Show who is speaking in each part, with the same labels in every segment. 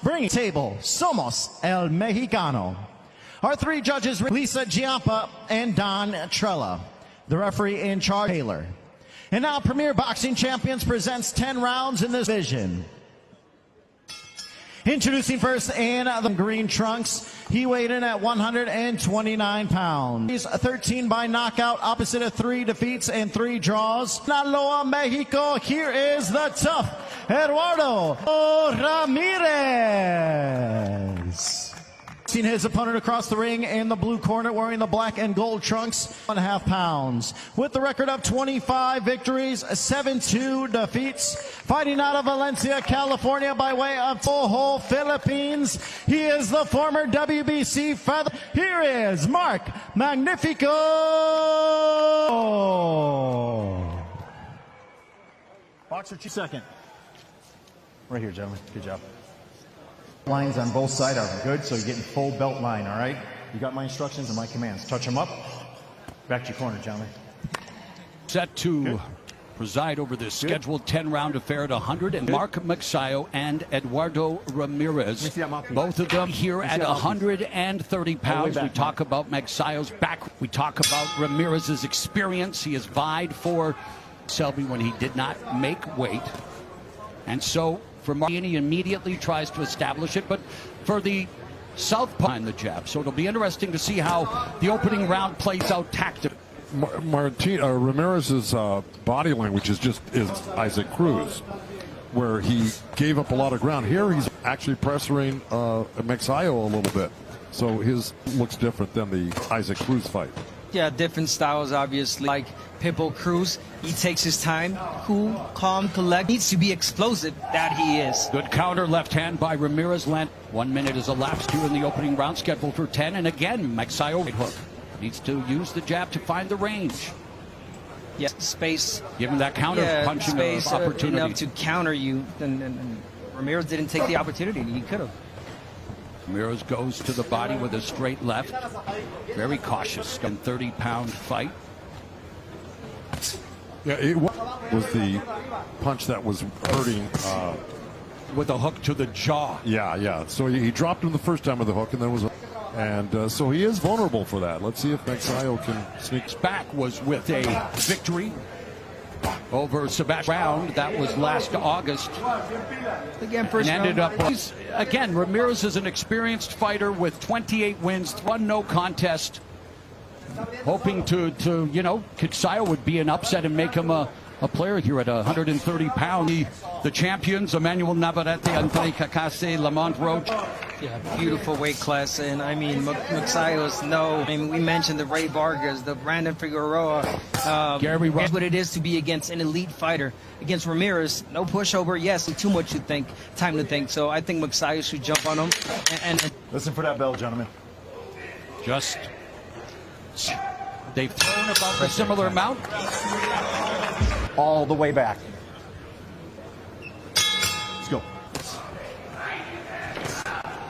Speaker 1: bringing table Somos El Mexicano. Our three judges, Lisa Giampa and Don Trella. The referee in charge, Taylor. And now Premier Boxing Champions presents 10 rounds in this division. Introducing first in the green trunks, he weighed in at 129 pounds. He's 13 by knockout, opposite of 3 defeats and 3 draws. Sinaloa, Mexico, here is the tough Eduardo Ramirez. Seen his opponent across the ring in the blue corner wearing the black and gold trunks, 1.5 pounds. With the record of 25 victories, 7-2 defeats. Fighting out of Valencia, California by way of Bohol, Philippines. He is the former WBC feather. Here is Mark Magnifico. Boxer second. Right here, gentlemen. Good job. Lines on both sides are good, so you're getting full belt line, all right? You got my instructions and my commands. Touch them up. Back to your corner, gentlemen.
Speaker 2: Set to preside over this scheduled 10-round affair at 100, and Mark Magsayo and Eduardo Ramirez, both of them here at 130 pounds. We talk about Magsayo's back. We talk about Ramirez's experience. He has vied for Selby when he did not make weight. And so for Martin, he immediately tries to establish it, but for the southpaw behind the jab. So it'll be interesting to see how the opening round plays out tactically.
Speaker 3: Ramirez's body language is Isaac Cruz, where he gave up a lot of ground. Here he's actually pressuring Magsayo a little bit, so his looks different than the Isaac Cruz fight.
Speaker 4: Yeah, different styles, obviously. Like Pitbull Cruz, he takes his time, cool, calm, collect. Needs to be explosive, that he is.
Speaker 2: Good counter, left hand by Ramirez. 1 minute is elapsed here in the opening round, scheduled for 10. And again, Magsayo right hook. Needs to use the jab to find the range.
Speaker 4: Yes, space.
Speaker 2: Give him that counter punching
Speaker 4: space,
Speaker 2: opportunity.
Speaker 4: Enough to counter you. And Ramirez didn't take the opportunity. He could have.
Speaker 2: Ramirez goes to the body with a straight left. Very cautious. 30-pound fight.
Speaker 3: Yeah, it was the punch that was hurting.
Speaker 2: With a hook to the jaw.
Speaker 3: Yeah. So he dropped him the first time with the hook, and then so he is vulnerable for that. Let's see if Magsayo can sneak
Speaker 2: back. Was with a victory over Sebastian Round. That was last August.
Speaker 4: Again, first
Speaker 2: and ended up. Again, Ramirez is an experienced fighter with 28 wins, 1 no contest. Hoping to Magsayo would be an upset and make him a player here at 130 pounds. The champions, Emmanuel Navarrete, Andre Cacase, Lamont Roach.
Speaker 4: Yeah, beautiful weight class. And I mean, Magsayo's we mentioned the Ray Vargas, the Brandon Figueroa.
Speaker 2: Gary Russell.
Speaker 4: What it is to be against an elite fighter. Against Ramirez, no pushover, yes, and too much time to think. So I think Magsayo should jump on him. And
Speaker 1: listen for that bell, gentlemen.
Speaker 2: They've thrown about a similar amount.
Speaker 1: All the way back. Let's go.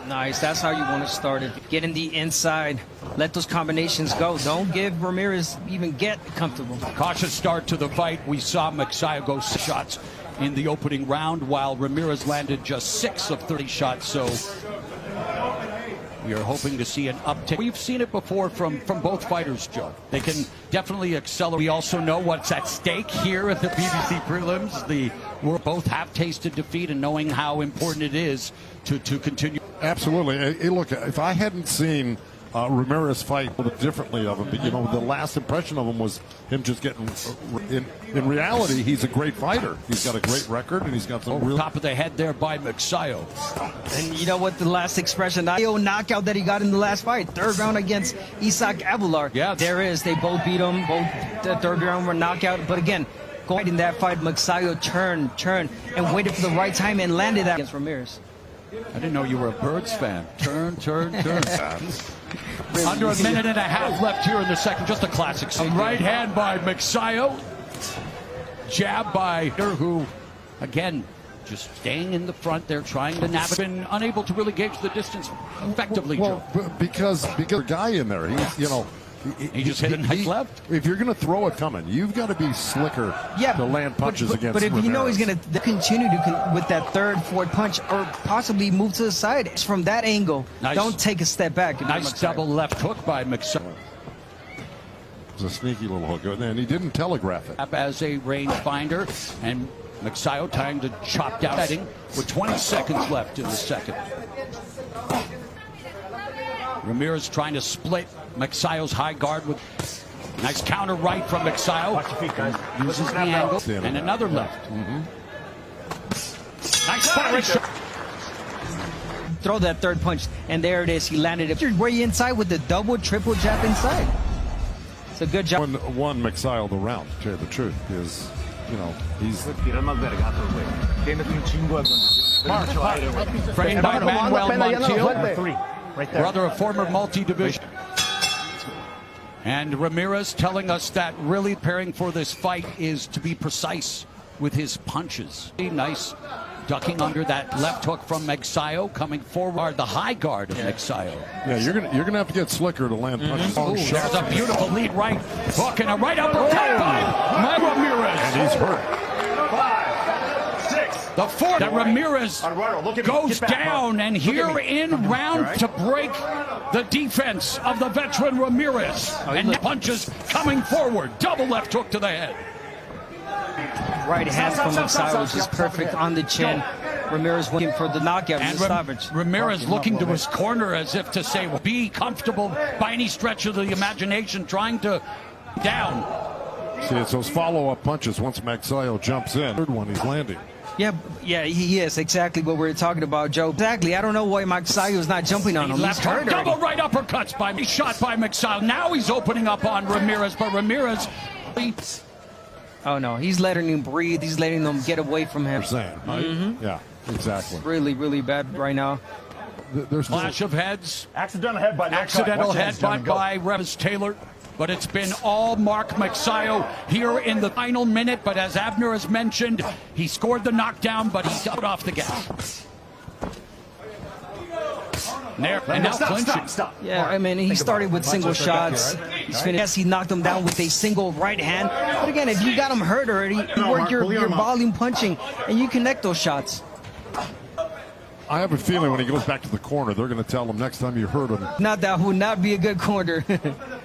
Speaker 4: Nice. That's how you want to start it. Get in the inside. Let those combinations go. Don't give Ramirez even get comfortable.
Speaker 2: Cautious start to the fight. We saw Magsayo go 6 shots in the opening round, while Ramirez landed just 6 of 30 shots. So we are hoping to see an uptick. We've seen it before from both fighters, Joe. They can definitely accelerate. We also know what's at stake here at the PBC prelims. We both have tasted defeat, and knowing how important it is to continue.
Speaker 3: Absolutely. Hey, look, if I hadn't seen Ramirez fight a little differently of him, but the last impression of him was him just getting. In reality, he's a great fighter. He's got a great record, and he's got some real
Speaker 2: top of the head there by Magsayo.
Speaker 4: And you know what? The last expression, the knockout that he got in the last fight, 3rd round against Isaac Abular.
Speaker 2: Yeah,
Speaker 4: there is. They both beat him. Both the 3rd round were knockout. But again, going in that fight, Magsayo turned, and waited for the right time and landed that against Ramirez.
Speaker 2: I didn't know you were a Birds fan. Turn. Under a minute and a half left here in the second. Just a classic scene. Right hand by Magsayo. Jab by who, again, just staying in the front there, trying to navigate. Been unable to really gauge the distance effectively, Joe.
Speaker 3: Well, because a guy in there, he's
Speaker 2: He just hit a nice left.
Speaker 3: If you're going to throw it coming, you've got to be slicker to land punches against
Speaker 4: But if you know
Speaker 3: Ramirez.
Speaker 4: he's going to continue to with that third, fourth punch, or possibly move to the side it's from that angle, don't take a step back.
Speaker 2: Nice double left hook by Magsayo.
Speaker 3: It was a sneaky little hook, and he didn't telegraph it.
Speaker 2: As a range finder, and Magsayo trying to chop down heading with 20 seconds left in the second. Ramirez trying to split Magsayo's high guard with nice counter right from Magsayo.
Speaker 5: Watch your feet, guys.
Speaker 2: Uses the angle and another left. Nice fire shot.
Speaker 4: Throw that third punch, and there it is. He landed it. Where you inside with the double, triple jab inside. It's a good job.
Speaker 3: Won Magsayo the round, to tell you the truth, is, you know, he's...
Speaker 2: Framed by Manuel Montiel,
Speaker 5: Right there.
Speaker 2: brother of former multi-division. And Ramirez telling us that really preparing for this fight is to be precise with his punches. Nice ducking under that left hook from Magsayo, coming forward, the high guard of Magsayo.
Speaker 3: Yeah, you're gonna have to get slicker to land punches.
Speaker 2: Ooh, there's a beautiful lead right hook and a right uppercut by Ramirez.
Speaker 3: And he's hurt.
Speaker 5: 5, 6.
Speaker 2: The fourth that Ramirez goes down, and here in round to break the defense of the veteran Ramirez. And punches coming forward, double left hook to the head.
Speaker 4: Right hand from Magsayo, which is perfect on the chin. Ramirez looking for the knockout and the stoppage.
Speaker 2: Ramirez looking to his corner as if to say, well, be comfortable by any stretch of the imagination, trying to down.
Speaker 3: See, it's those follow-up punches once Magsayo jumps in. Third one he's landing.
Speaker 4: Yeah, he is exactly what we're talking about, Joe. Exactly. I don't know why Magsayo is not jumping on him. He's
Speaker 2: Left
Speaker 4: hurt
Speaker 2: hook, double
Speaker 4: already.
Speaker 2: right uppercuts by me, shot by Magsayo. Now he's opening up on Ramirez, but Ramirez.
Speaker 4: Oh no, he's letting him breathe. He's letting them get away from him.
Speaker 3: Right? Yeah, exactly.
Speaker 4: Really, really bad right now.
Speaker 3: There's
Speaker 2: Flash of heads.
Speaker 5: Accidental headbutt.
Speaker 2: Accidental headbutt by Ramirez Taylor. But it's been all Mark Magsayo here in the final minute. But as Abner has mentioned, he scored the knockdown, but he's out off the gas. And now clinching.
Speaker 5: Stop.
Speaker 4: Yeah, I mean, he started with single shots. He's finished. Yes, he knocked him down with a single right hand. But again, if you got him hurt already, you work your volume punching, and you connect those shots.
Speaker 3: I have a feeling when he goes back to the corner, they're going to tell him next time you hurt him.
Speaker 4: Not that would not be a good corner.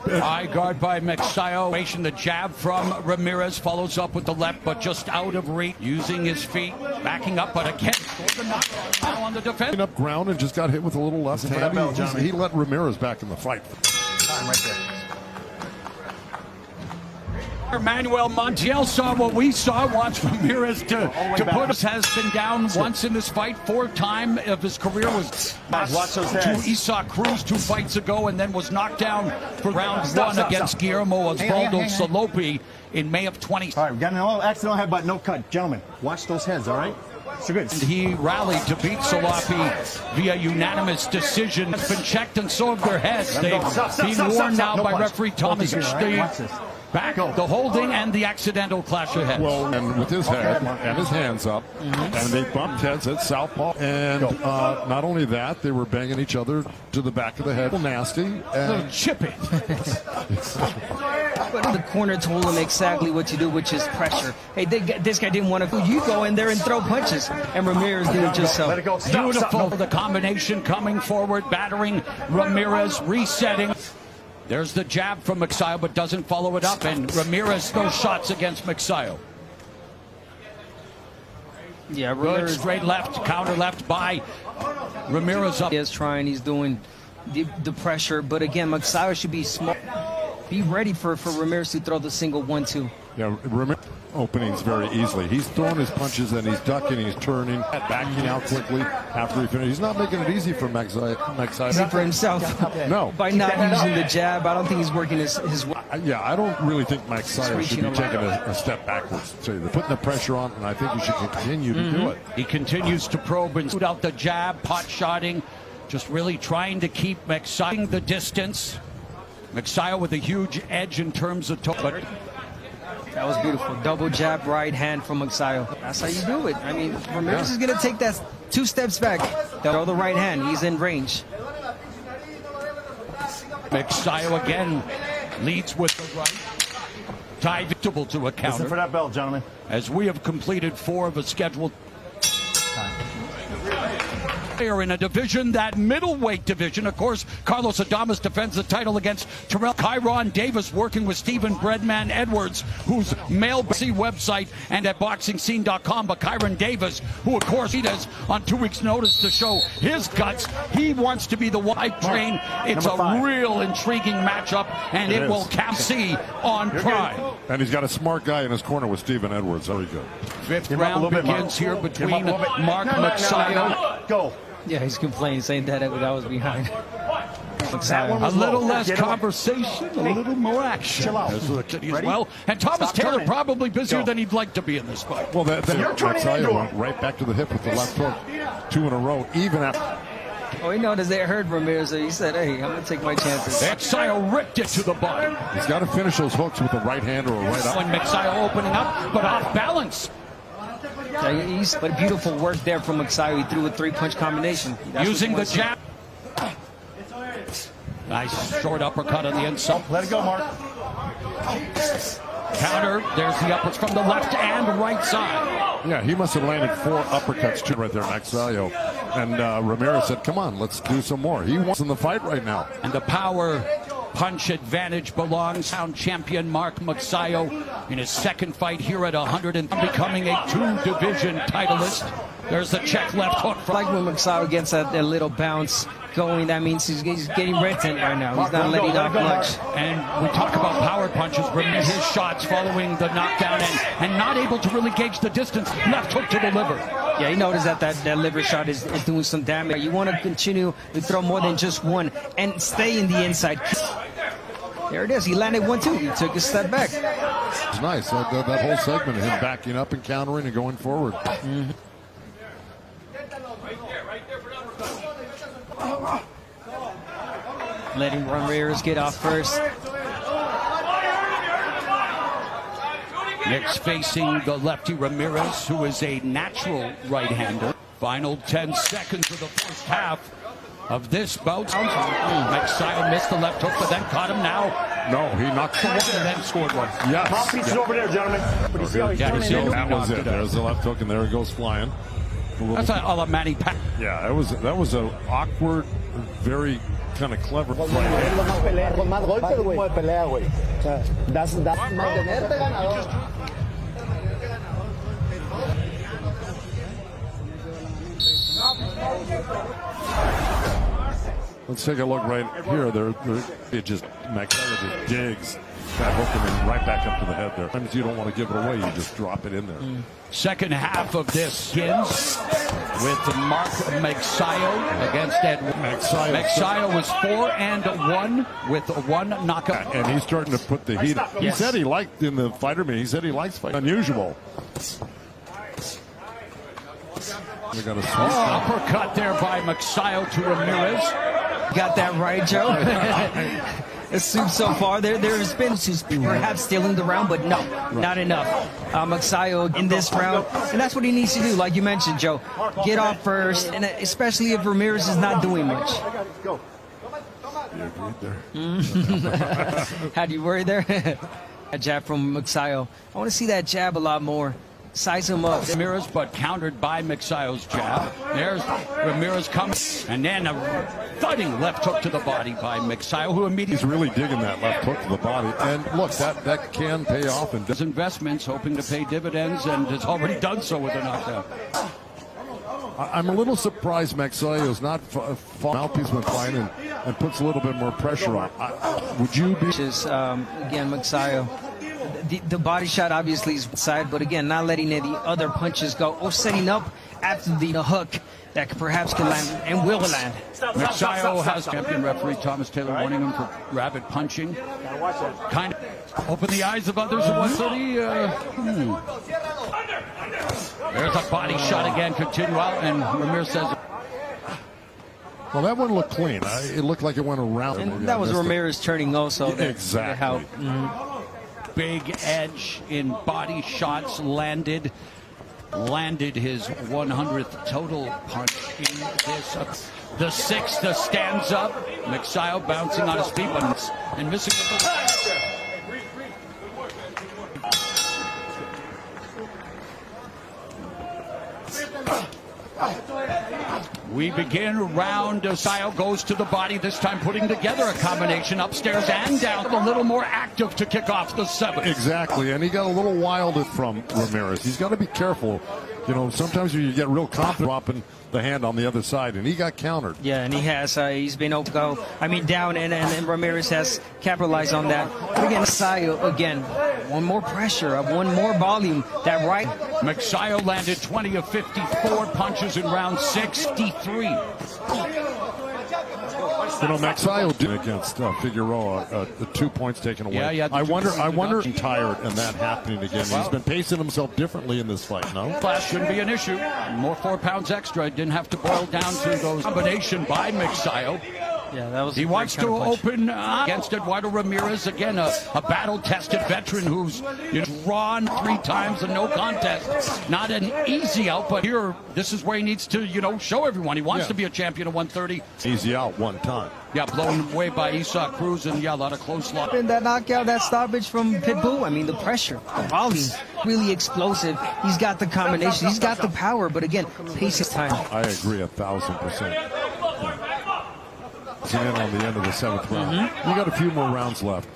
Speaker 2: High guard by Magsayo. The jab from Ramirez follows up with the left, but just out of reach. Using his feet, backing up, but again, the knockout now on the defense.
Speaker 3: Up ground and just got hit with a little left hand. He let Ramirez back in the fight.
Speaker 5: Time right there.
Speaker 2: Manuel Montiel saw what we saw. Watch Ramirez to put us. Has been down once in this fight. 4th time of his career was
Speaker 5: Watch those
Speaker 2: to
Speaker 5: heads.
Speaker 2: Isak Cruz 2 fights ago, and then was knocked down for round 1 against Guillermo Osvaldo Salopi in May of 20.
Speaker 5: All right, we got an accidental headbutt, no cut. Gentlemen, watch those heads, all right? So good.
Speaker 2: He rallied to beat Salopi via unanimous decision. Has been checked, and so have their heads. They've been warned now by referee Thomas Steve. Back, the holding and the accidental clash of heads.
Speaker 3: Well, and with his head and his hands up, and they bumped heads at southpaw. And not only that, they were banging each other to the back of the head. Nasty. And
Speaker 2: chipping.
Speaker 4: But the corner told him exactly what to do, which is pressure. Hey, this guy didn't want to. You go in there and throw punches, and Ramirez did it just so.
Speaker 5: Let it go.
Speaker 2: Beautiful. The combination coming forward, battering Ramirez, resetting. There's the jab from Magsayo, but doesn't follow it up, and Ramirez throws shots against Magsayo.
Speaker 4: Yeah,
Speaker 2: Good
Speaker 4: Ramirez
Speaker 2: straight left, counter left by Ramirez up.
Speaker 4: He is trying. He's doing the pressure, but again, Magsayo should be smart. Be ready for Ramirez to throw the single 1-2.
Speaker 3: yeah, Ramirez openings very easily. He's throwing his punches and he's ducking, he's turning, backing out quickly after he finishes. He's not making it easy for Magsayo.
Speaker 4: For himself.
Speaker 3: No.
Speaker 4: By not using the jab, I don't think he's working his way.
Speaker 3: Yeah, I don't really think Magsayo should be taking a step backwards. So they're putting the pressure on, and I think he should continue to do it.
Speaker 2: He continues to probe and shoot out the jab, pot-shotting, just really trying to keep Magsayo the distance. Magsayo with a huge edge in terms of but
Speaker 4: That was beautiful. Double jab, right hand from Magsayo. That's how you do it. I mean, Ramirez is going to take that 2 steps back. Throw the right hand. He's in range.
Speaker 2: Magsayo again Leads with the right. Diveable to a
Speaker 5: Listen for
Speaker 2: counter.
Speaker 5: that bell, gentlemen.
Speaker 2: As we have completed 4 of a scheduled. They are in a division, that middleweight division. Of course, Carlos Adames defends the title against Terrell Kyron Davis, working with Stephen Breadman Edwards, whose male website and at boxingscene.com. But Kyron Davis, who of course he does on 2 weeks' notice to show his guts, he wants to be the wide train. It's a real intriguing matchup, and it will see on Prime.
Speaker 3: And he's got a smart guy in his corner with Stephen Edwards. Very good.
Speaker 2: 5th round begins here between Mark Magsayo.
Speaker 5: Go.
Speaker 4: Yeah, he's complaining, saying that I was behind.
Speaker 2: A little less conversation, a little more action.
Speaker 5: Chill out.
Speaker 2: As well. And Thomas Taylor
Speaker 5: turning.
Speaker 2: probably busier
Speaker 5: Go.
Speaker 2: than he'd like to be in this fight.
Speaker 3: Well, that
Speaker 5: You're turning
Speaker 3: Magsayo
Speaker 5: into
Speaker 3: went
Speaker 5: him.
Speaker 3: right back to the hip with the left hook. 2 in a row, even after.
Speaker 4: Oh, he noticed they heard Ramirez, so he said, hey, I'm going to take my chances.
Speaker 2: Magsayo ripped it to the body.
Speaker 3: He's got to finish those hooks with a right hand or a right up.
Speaker 2: When Magsayo opening up, but off balance.
Speaker 4: Yeah, but beautiful work there from Magsayo. He threw a 3-punch combination. That's
Speaker 2: Using
Speaker 4: what
Speaker 2: the
Speaker 4: he wants
Speaker 2: jab. Nice short uppercut on the inside.
Speaker 5: Let it go, Mark.
Speaker 2: Counter. There's the uppers from the left and right side.
Speaker 3: Yeah, he must have landed 4 uppercuts too right there, Magsayo. And Ramirez said, come on, let's do some more. He wants in the fight right now.
Speaker 2: And the power punch advantage belongs to champion Mark Magsayo in his 2nd fight here at 100 and becoming a 2-division titleist. There's the check left hook.
Speaker 4: like when Magsayo gets that little bounce going, that means he's getting retent right now. He's not letting off much.
Speaker 2: And we talk about power punches. His shots following the knockdown and not able to really gauge the distance. Left hook to the liver.
Speaker 4: Yeah, he noticed that liver shot is doing some damage. You want to continue to throw more than just one and stay in the inside. There it is. He landed 1-2. He took a step back.
Speaker 3: It's nice. That whole segment of him backing up and countering and going forward.
Speaker 4: Mm-hmm. Letting Ramirez get off first.
Speaker 2: Next facing the lefty Ramirez, who is a natural right-hander. Final 10 seconds of the first half of this bout. Magsayo missed the left hook, but then caught him now.
Speaker 3: No, he knocked
Speaker 2: And then scored one.
Speaker 3: Yes.
Speaker 5: Top pieces over there, gentlemen. But you see how he's
Speaker 2: Yeah,
Speaker 5: turning
Speaker 2: you see
Speaker 5: into
Speaker 3: That was it. There's the left hook, and there it goes flying.
Speaker 2: That's a la Manny Pacquiao.
Speaker 3: Yeah, that was an awkward, very kind of clever fight.
Speaker 6: Con más golpes, güey. Como de pelea, güey. O sea, mantenerte ganador.
Speaker 3: Let's take a look right here. It just Magsayo just digs that hook and then right back up to the head there. Sometimes you don't want to give it away. You just drop it in there.
Speaker 2: Second half of this begins with Mark Magsayo against Edward. Magsayo was 4-1 with 1 knockout.
Speaker 3: And he's starting to put the heat. He
Speaker 2: Yes.
Speaker 3: said he liked in the fighter meeting. He said he likes fighting. Unusual. We got a sweep.
Speaker 2: Uppercut there by Magsayo to Ramirez.
Speaker 4: Got that right, Joe. Assumed so far there's been who's perhaps stealing the round, but no, not enough. Magsayo in this round, and that's what he needs to do, like you mentioned, Joe. Get off first, and especially if Ramirez is not doing much.
Speaker 3: You agreed there.
Speaker 4: Had you worried there? A jab from Magsayo. I want to see that jab a lot more. Size him up.
Speaker 2: Ramirez, but countered by Magsayo's jab. There's Ramirez coming, and then a thudding left hook to the body by Magsayo, who immediately
Speaker 3: He's really digging that left hook to the body. And look, that can pay off. And
Speaker 2: his investments, hoping to pay dividends, and has already done so with a knockdown.
Speaker 3: I'm a little surprised Magsayo's not mouthpiece when fighting and puts a little bit more pressure on. Would you be?
Speaker 4: Again, Magsayo. The body shot obviously is side, but again, not letting any other punches go or setting up after the hook that perhaps can land and will land.
Speaker 2: Magsayo has champion referee Thomas Taylor warning him for rabid punching. Kind of open the eyes of others at 130. There's a body shot again, continue out, and Ramirez says.
Speaker 3: Well, that one looked clean. It looked like it went around.
Speaker 4: And that was Ramirez turning also.
Speaker 3: Yeah, exactly.
Speaker 2: Big edge in body shots landed his 100th total punch in this. The 6th stands up. Magsayo bouncing on his feet and missing the We begin round. Magsayo goes to the body, this time putting together a combination upstairs and down. A little more active to kick off the 7th.
Speaker 3: Exactly, and he got a little wild from Ramirez. He's got to be careful. You know, sometimes you get real confident dropping the hand on the other side, and he got countered.
Speaker 4: Yeah, and he has. He's been able to go, down, and Ramirez has capitalized on that. But again, Magsayo, again, one more pressure, one more volume. That right.
Speaker 2: Magsayo landed 20 of 54 punches in round 63.
Speaker 3: You know, Magsayo did against Figueroa, 2 points taken away.
Speaker 2: Yeah,
Speaker 3: I wonder, tired and that happening again. He's been pacing himself differently in this fight, no?
Speaker 2: Class shouldn't be an issue. More 4 pounds extra. Didn't have to boil down to those combination by Magsayo.
Speaker 4: Yeah, that was.
Speaker 2: He wants to open against Eduardo Ramirez again, a battle-tested veteran who's drawn 3 times and no contest. Not an easy out, but here, this is where he needs to, show everyone he wants to be a champion of 130.
Speaker 3: Easy out one time.
Speaker 2: Yeah, blown away by Isa Cruz, and a lot of close loss.
Speaker 4: And that knockout, that stoppage from Pitbull, the pressure, the volume, really explosive. He's got the combination, he's got the power, but again, pace his time.
Speaker 3: I agree 1,000%. In on the end of the 7th round. You got a few more rounds left.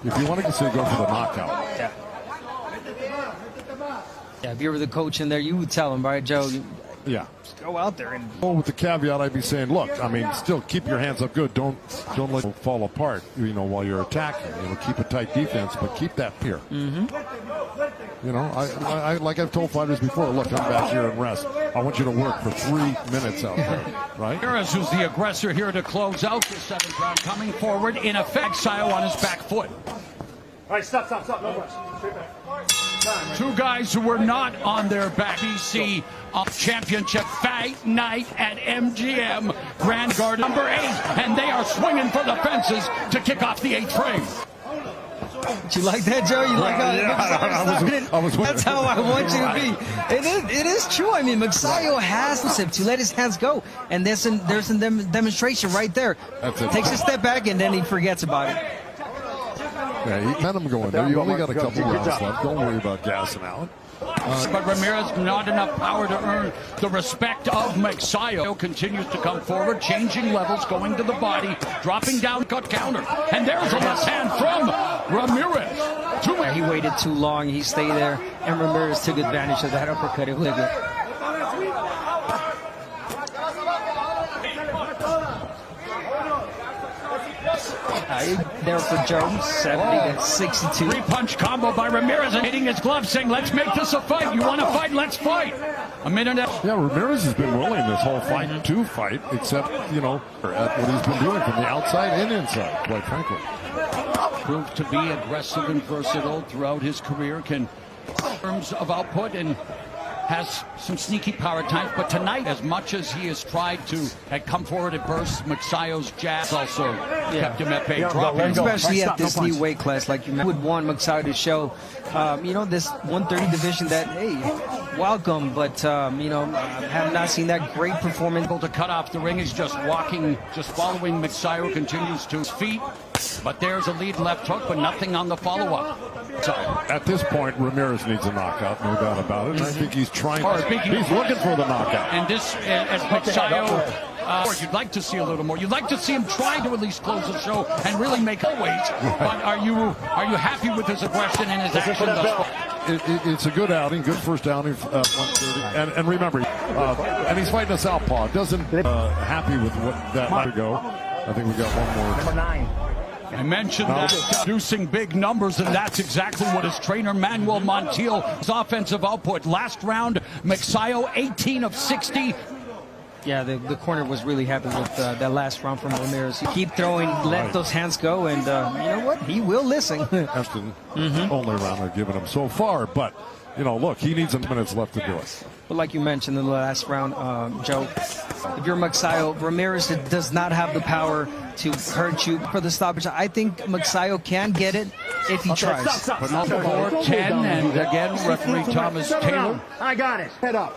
Speaker 3: If you want to consider go for the knockout.
Speaker 4: Yeah, if you were the coach in there, you would tell him, right, Joe?
Speaker 3: Just
Speaker 4: go out there and.
Speaker 3: Well, with the caveat, I'd be saying, look, still keep your hands up good. Don't let it fall apart. While you're attacking. Keep a tight defense, but keep that pier. I like I've told fighters before. Look, I'm back here and rest. I want you to work for 3 minutes out there, right?
Speaker 2: Ramirez, who's the aggressor here to close out the 7th round, coming forward in effect. Magsayo on his back foot.
Speaker 5: All right, stop. No rush. Straight back.
Speaker 2: 2 guys who were not on their back. BC Championship Fight Night at MGM Grand Garden number 8, and they are swinging for the fences to kick off the 8th frame.
Speaker 4: You like that, Joe? You like
Speaker 3: I was
Speaker 4: That's how I want you to be. It is true. Magsayo has to let his hands go, and there's a demonstration right there. Takes a step back, and then he forgets about it.
Speaker 3: Yeah, he had him going there. You only got a couple rounds left. Don't worry about gassing out.
Speaker 2: But Ramirez, not enough power to earn the respect of Magsayo. Continues to come forward, changing levels, going to the body, dropping down, cut counter. And there's a left hand from Ramirez.
Speaker 4: He waited too long. He stayed there, and Ramirez took advantage of that uppercut. It was good. There for Joe, 70 to 62.
Speaker 2: 3-punch combo by Ramirez, and hitting his glove, saying, let's make this a fight. You want to fight? Let's fight. A minute.
Speaker 3: Yeah, Ramirez has been willing this whole fight to fight, except, at what he's been doing from the outside and inside, quite frankly.
Speaker 2: Proved to be aggressive and versatile throughout his career, in terms of output, and has some sneaky power at times, but tonight, as much as he has tried to come forward at bursts, Magsayo's jab also kept him at bay.
Speaker 4: Especially at this new weight class, like you would want Magsayo to show, this 130 division that, hey, welcome, but, have not seen that great performance.
Speaker 2: To cut off the ring, he's just walking, just following Magsayo, continues to his feet, but there's a lead left hook, but nothing on the follow-up.
Speaker 3: At this point, Ramirez needs a knockout, no doubt about it. And I think he's trying. He's looking for the knockout.
Speaker 2: And this, as Magsayo, you'd like to see a little more. You'd like to see him try to at least close the show and really make a weight. But are you happy with his aggression and his action thus far?
Speaker 3: It's a good outing, good first outing, 130. And remember, and he's fighting a southpaw. Doesn't happy with what that might go. I think we got one more.
Speaker 5: Number 9.
Speaker 2: I mentioned that producing big numbers, and that's exactly what his trainer Manuel Montiel's offensive output. Last round, Magsayo 18 of 60.
Speaker 4: Yeah, the corner was really happy with that last round from Ramirez. You keep throwing, let those hands go, and you know what? He will listen.
Speaker 3: That's the only round they've given him so far, but look, he needs some minutes left to do it.
Speaker 4: But like you mentioned in the last round, Joe, if you're Magsayo, Ramirez does not have the power to hurt you for the stoppage. I think Magsayo can get it if he tries.
Speaker 5: Stop.
Speaker 2: But on the board, 10, and again, referee Thomas Taylor.
Speaker 5: I got it. Head up.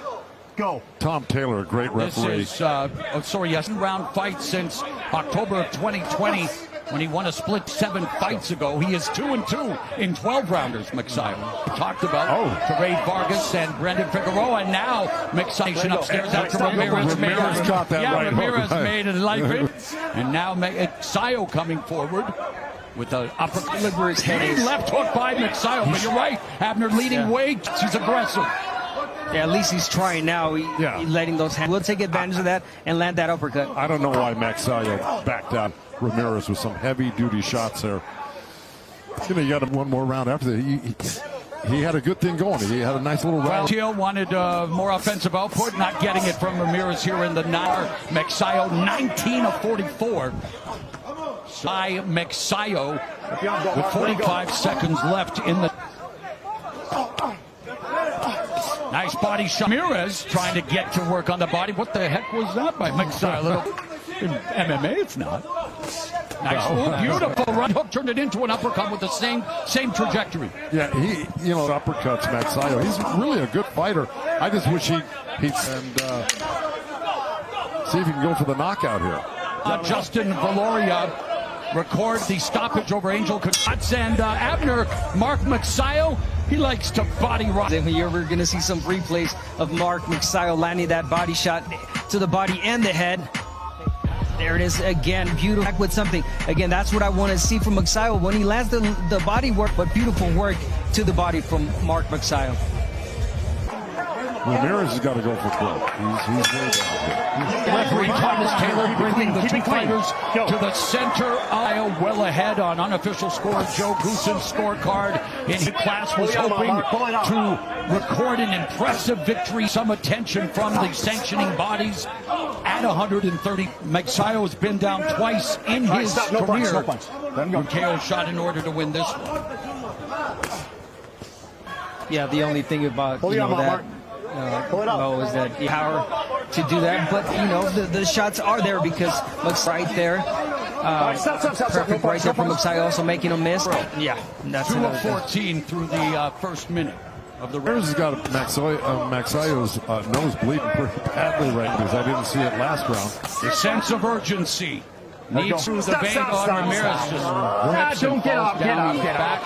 Speaker 5: Go.
Speaker 3: Tom Taylor, a great referee.
Speaker 2: This is, round fight since October of 2020. when he won a split 7 fights ago. He is 2-2 in 12-rounders, Magsayo. Talked about Terray Vargas and Brendan Figueroa, and now Magsayo upstairs after Ramirez
Speaker 3: got that right
Speaker 2: Ramirez
Speaker 3: hook.
Speaker 2: made it like it. And now Magsayo coming forward with an upper left hook by Magsayo. But you're right, Abner leading weight. He's aggressive.
Speaker 4: Yeah, at least he's trying now. He's letting those hands. We'll take advantage of that and land that uppercut.
Speaker 3: I don't know why Magsayo backed out Ramirez with some heavy-duty shots there. You know, you got one more round after that. He had a good thing going. He had a nice little round.
Speaker 2: Teal wanted more offensive output, not getting it from Ramirez here in the 9. Magsayo 19 of 44. By Magsayo with 45 seconds left in the... Nice body shot. Ramirez trying to get to work on the body. What the heck was that by Magsayo? In MMA, it's not. Nice, beautiful run hook, turned it into an uppercut with the same trajectory.
Speaker 3: Yeah, he uppercuts Magsayo. He's really a good fighter. I just wish he'd see if he can go for the knockout here.
Speaker 2: Justin Valoria records the stoppage over Angel Cocots, and Abner, Mark Magsayo, he likes to body rock.
Speaker 4: If you're ever going to see some replays of Mark Magsayo landing that body shot to the body and the head. There it is again, beautiful. Back with something. Again, that's what I want to see from Magsayo when he lands the body work, but beautiful work to the body from Mark Magsayo.
Speaker 3: Ramirez has got to go for broke. He's way down.
Speaker 2: Referee Thomas Taylor bringing the two fighters to the center aisle, well ahead on unofficial score. Joe Goosen's scorecard in his class was hoping to record an impressive victory, some attention from the sanctioning bodies at 130. Magsayo has been down twice in his career. KO shot in order to win this one.
Speaker 4: Yeah, the only thing about that. Is that power to do that, but the shots are there because Magsayo right there, perfect right there from Magsayo, also making a miss. Yeah, that's
Speaker 2: 2 of 14 through the first minute of the round.
Speaker 3: Ramirez has got Magsayo's nose bleeding pretty badly right because I didn't see it last round.
Speaker 2: The sense of urgency needs through the vein on Ramirez. Just
Speaker 5: Don't get up,
Speaker 2: back.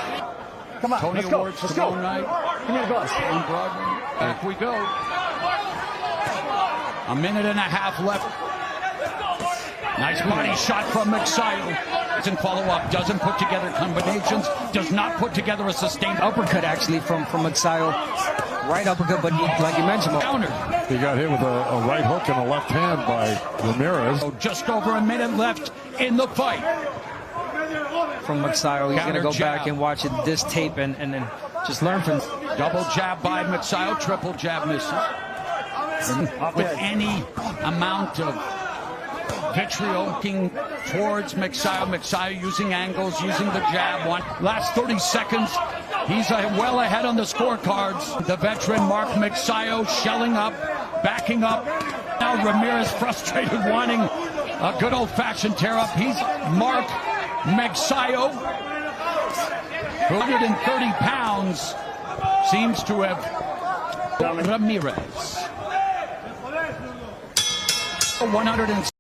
Speaker 5: Come on,
Speaker 2: Tony Awards tomorrow night.
Speaker 5: Give me the gloves.
Speaker 2: On Broadway. Back we go. A minute and a half left. Nice body shot from Magsayo. Doesn't follow up, doesn't put together combinations, does not put together a sustained
Speaker 4: uppercut actually from Magsayo. Right uppercut, but like you mentioned,
Speaker 2: counter.
Speaker 3: He got hit with a right hook and a left hand by Ramirez.
Speaker 2: So just over a minute left in the fight.
Speaker 4: From Magsayo, he's going to go back and watch this tape and then just learn from.
Speaker 2: Double jab by Magsayo, triple jab misses. With any amount of vitriol looking towards Magsayo. Magsayo using angles, using the jab. Last 30 seconds, he's well ahead on the scorecards. The veteran Mark Magsayo shelling up, backing up. Now Ramirez frustrated, wanting a good old-fashioned tear-up. He's Mark Magsayo, 130 pounds, seems to have Ramirez. 100.